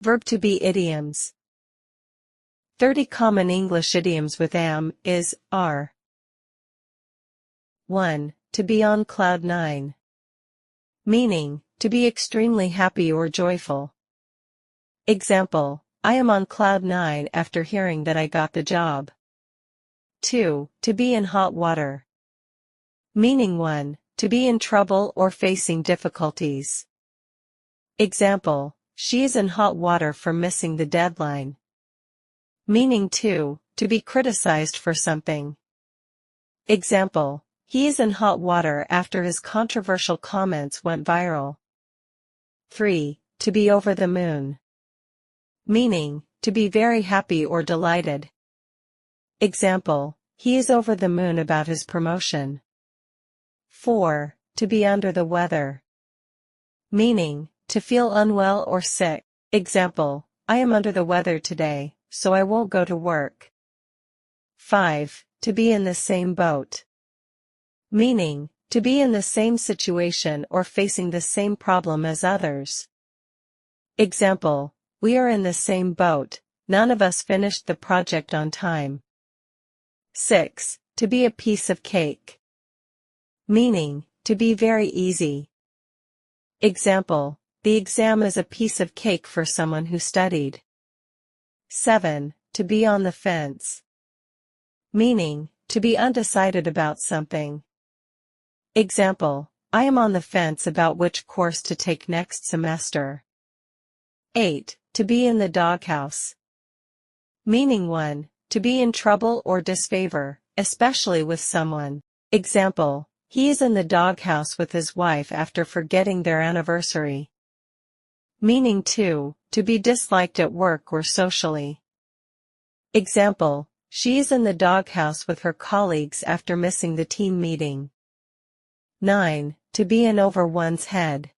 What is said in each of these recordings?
Verb to be idioms. 30 common English idioms with am, is, are. 1. To be on cloud nine. Meaning, to be extremely happy or joyful. Example, I am on cloud nine after hearing that I got the job. 2. To be in hot water. Meaning 1. To be in trouble or facing difficulties. Example, she is in hot water for missing the deadline. Meaning 2. To be criticized for something. Example, he is in hot water after his controversial comments went viral. 3. To be over the moon. Meaning, to be very happy or delighted. Example, he is over the moon about his promotion. 4. To be under the weather. Meaning, to feel unwell or sick. Example, I am under the weather today, so I won't go to work. 5. To be in the same boat. Meaning, to be in the same situation or facing the same problem as others. Example, we are in the same boat, none of us finished the project on time. 6. To be a piece of cake. Meaning, to be very easy. Example, the exam is a piece of cake for someone who studied. 7. To be on the fence. Meaning, to be undecided about something. Example, I am on the fence about which course to take next semester. 8. To be in the doghouse. Meaning 1. To be in trouble or disfavor, especially with someone. Example, he is in the doghouse with his wife after forgetting their anniversary. Meaning 2. To be disliked at work or socially. Example, she is in the doghouse with her colleagues after missing the team meeting. 9. To be in over one's head.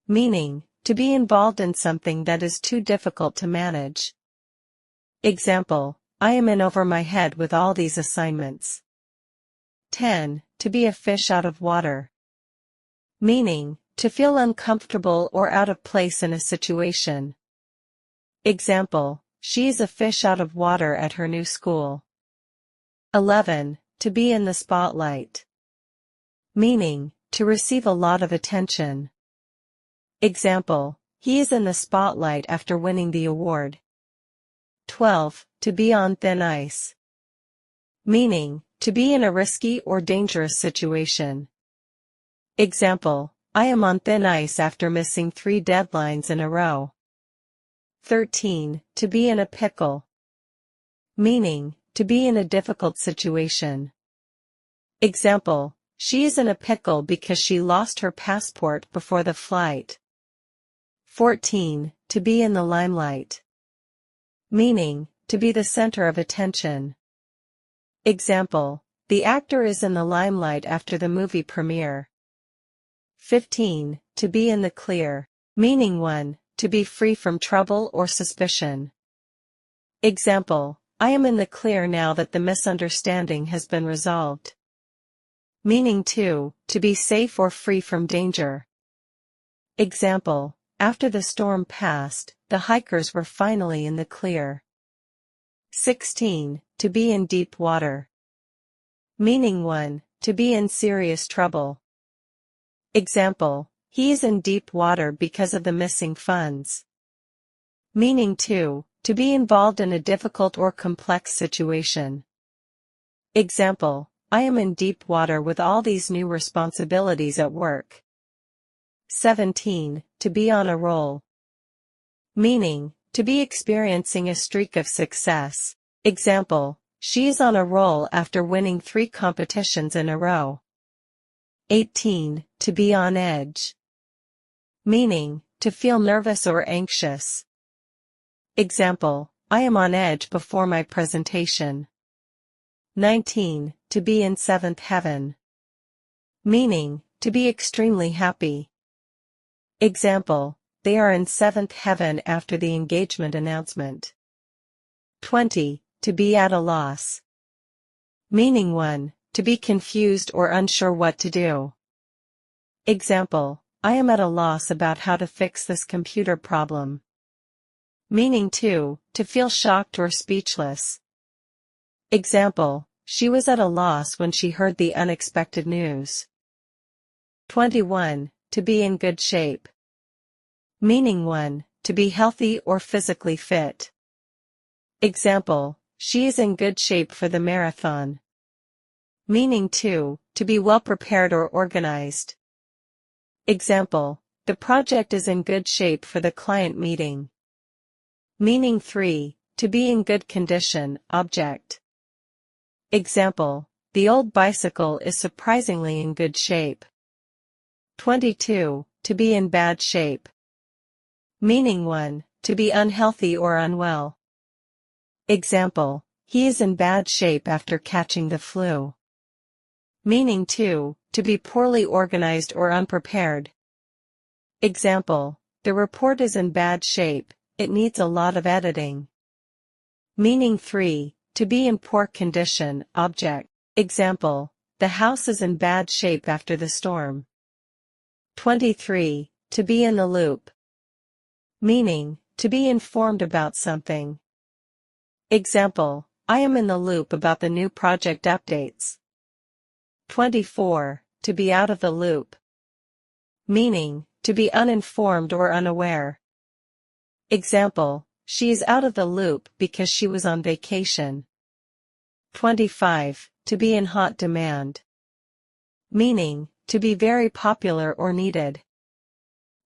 Meaning, to be involved in something that is too difficult to manage. Example, I am in over my head with all these assignments. 10. To be a fish out of water. Meaning, to feel uncomfortable or out of place in a situation. Example, she is a fish out of water at her new school. 11. To be in the spotlight. Meaning, to receive a lot of attention. Example, he is in the spotlight after winning the award. 12. To be on thin ice. Meaning, to be in a risky or dangerous situation. Example, I am on thin ice after missing 3 deadlines in a row. 13. To be in a pickle. Meaning, to be in a difficult situation. Example, she is in a pickle because she lost her passport before the flight. 14. To be in the limelight. Meaning, to be the center of attention. Example, the actor is in the limelight after the movie premiere. 15. To be in the clear. Meaning 1. To be free from trouble or suspicion. Example, I am in the clear now that the misunderstanding has been resolved. Meaning 2. To be safe or free from danger. Example, after the storm passed, the hikers were finally in the clear. 16. To be in deep water. Meaning 1. To be in serious trouble. Example, he is in deep water because of the missing funds. Meaning 2. To be involved in a difficult or complex situation. Example, I am in deep water with all these new responsibilities at work. 17. To be on a roll. Meaning, to be experiencing a streak of success. Example, she is on a roll after winning 3 competitions in a row. 18. To be on edge. Meaning, to feel nervous or anxious. Example, I am on edge before my presentation. 19. To be in 7th heaven. Meaning, to be extremely happy. Example, they are in 7th heaven after the engagement announcement. 20. To be at a loss. Meaning 1. To be confused or unsure what to do. Example, I am at a loss about how to fix this computer problem. meaning to feel shocked or speechless. Example, she was at a loss when she heard the unexpected news. 21. To be in good shape. Meaning 1. To be healthy or physically fit. Example, she is in good shape for the marathon. Meaning 2. To be well prepared or organized. Example, the project is in good shape for the client meeting. Meaning 3. To be in good condition, object. Example, the old bicycle is surprisingly in good shape. 22. To be in bad shape. Meaning 1. To be unhealthy or unwell. Example, he is in bad shape after catching the flu. Meaning 2. To be poorly organized or unprepared. Example, the report is in bad shape, it needs a lot of editing. Meaning 3. To be in poor condition, object. Example, the house is in bad shape after the storm. 23. To be in the loop. Meaning, to be informed about something. Example, I am in the loop about the new project updates. 24. To be out of the loop. Meaning, to be uninformed or unaware. Example, she is out of the loop because she was on vacation. 25. To be in hot demand. Meaning, to be very popular or needed.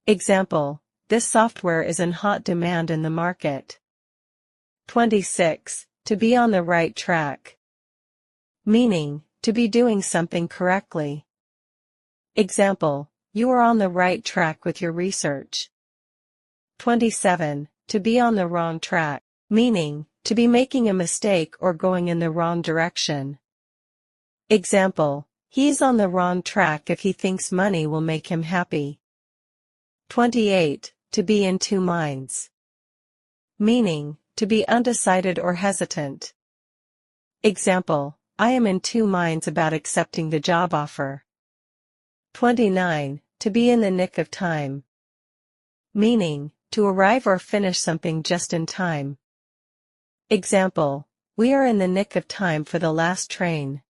Example, this software is in hot demand in the market. 26. To be on the right track. Meaning, to be doing something correctly. Example, you are on the right track with your research. 27. To be on the wrong track. Meaning, to be making a mistake or going in the wrong direction. Example, he is on the wrong track if he thinks money will make him happy. 28. To be in two minds. Meaning, to be undecided or hesitant. Example, I am in two minds about accepting the job offer. 29. To be in the nick of time. Meaning, to arrive or finish something just in time. Example, we are in the nick of time for the last train.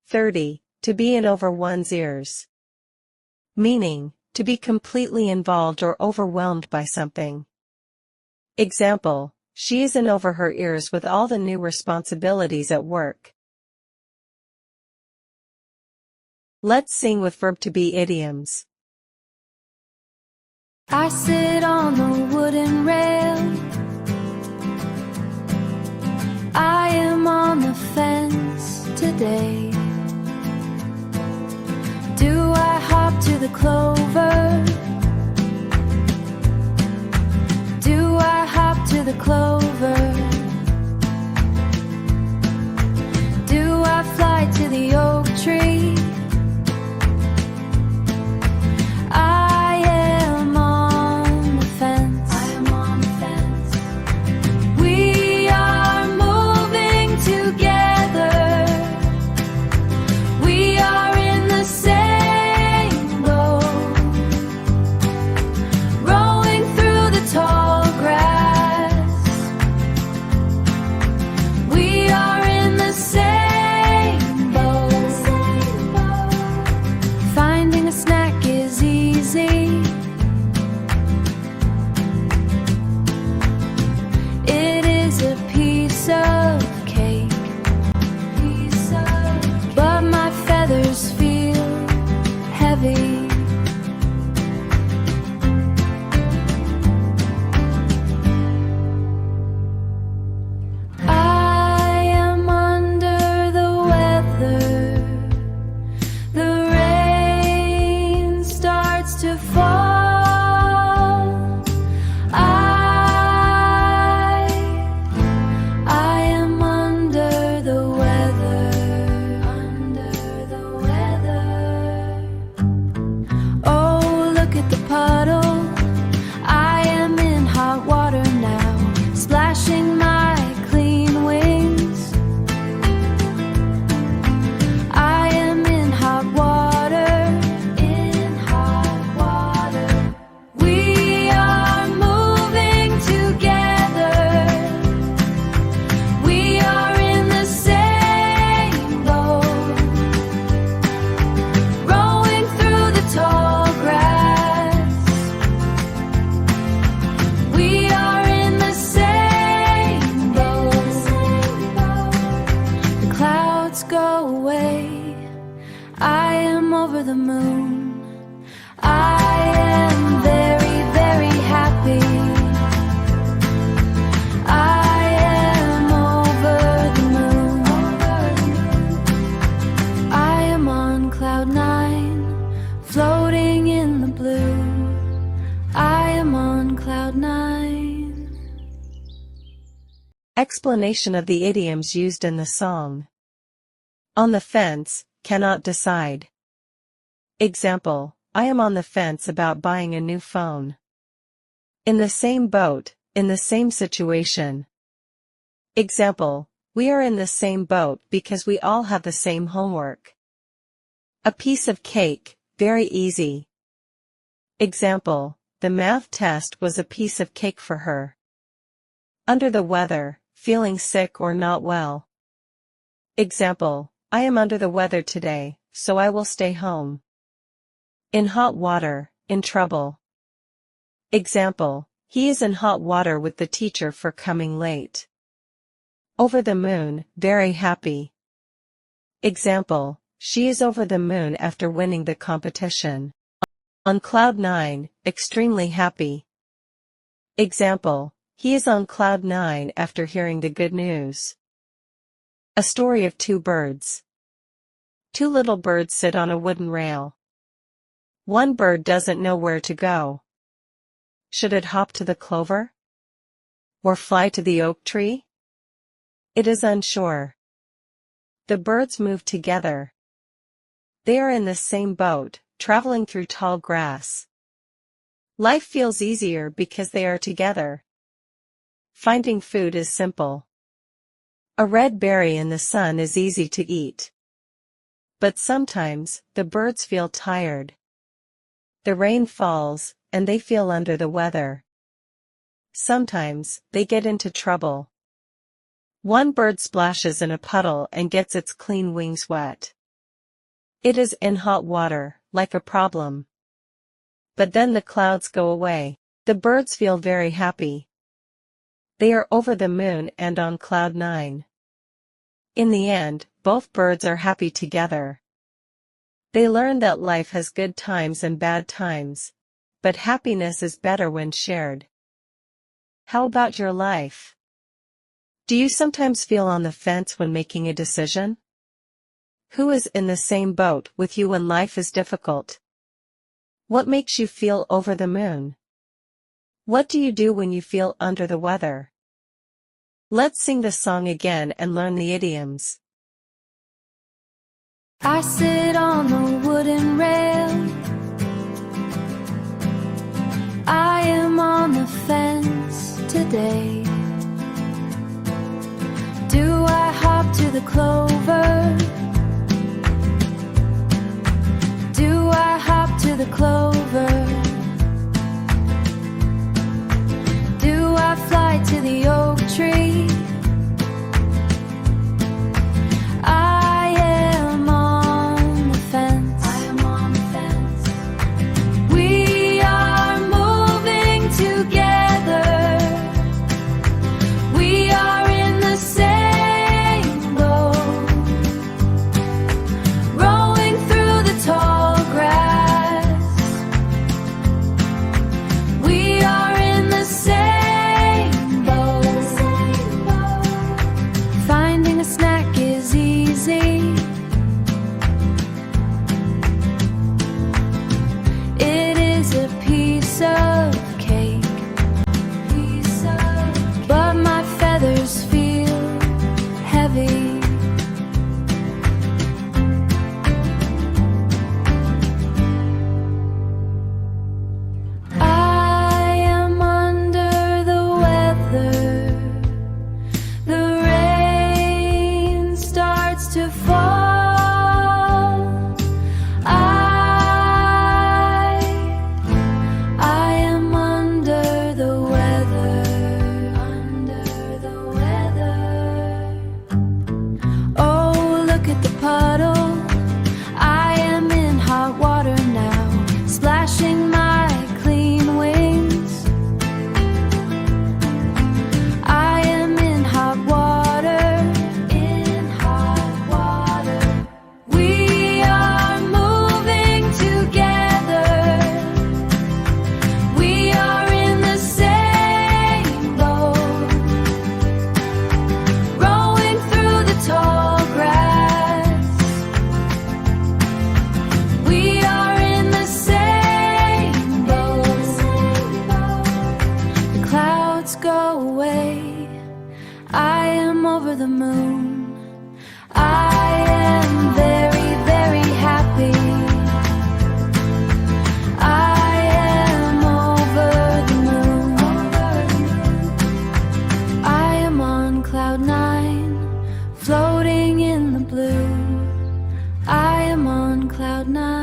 30. To be in over one's ears. Meaning, to be completely involved or overwhelmed by something. Example, she is in over her ears with all the new responsibilities at work. Let's sing with verb to be idioms. I sit on the wooden rail. I am on the fence today. Do I hop to the clover? Do I hop to the clover? Do I fly to the oak tree? I am on the fence. I am on the fence. We are moving together. We are in the same boat, rowing through the tall grass. over the moon. I am very, very happy. I am over the moon. I am on cloud 9, floating in the blue. I am on cloud 9. Explanation of the idioms used in the song. On the fence, cannot decide. Example, I am on the fence about buying a new phone. In the same boat, in the same situation. Example, we are in the same boat because we all have the same homework. A piece of cake, very easy. Example, the math test was a piece of cake for her. Under the weather, feeling sick or not well. Example, I am under the weather today, so I will stay home. In hot water, in trouble. Example, he is in hot water with the teacher for coming late. Over the moon, very happy. Example, she is over the moon after winning the competition. On cloud 9, extremely happy. Example, he is on cloud 9 after hearing the good news. A story of two birds. Two little birds sit on a wooden rail. One bird doesn't know where to go. Should it hop to the clover? Or fly to the oak tree? It is unsure. The birds move together. They are in the same boat, traveling through tall grass. Life feels easier because they are together. Finding food is simple. A red berry in the sun is easy to eat. But sometimes, the birds feel tired. The rain falls, and they feel under the weather. Sometimes, they get into trouble. One bird splashes in a puddle and gets its clean wings wet. It is in hot water, like a problem. But then the clouds go away. The birds feel very happy. They are over the moon and on cloud 9. In the end, both birds are happy together. They learn that life has good times and bad times, but happiness is better when shared. How about your life? Do you sometimes feel on the fence when making a decision? Who is in the same boat with you when life is difficult? What makes you feel over the moon? What do you do when you feel under the weather? Let's sing the song again and learn the idioms. I sit on the wooden rail. I am on the fence today. Do I hop to the clover? Do I hop to the clover? Do I fly to the oak tree? I am on the fence. I am on the fence. We are moving together. We are in the same boat, rowing through the tall grass. clouds go away. I am over the moon. I am very, very happy. I am over the moon. I am on cloud 9, floating in the blue. I am on cloud 9.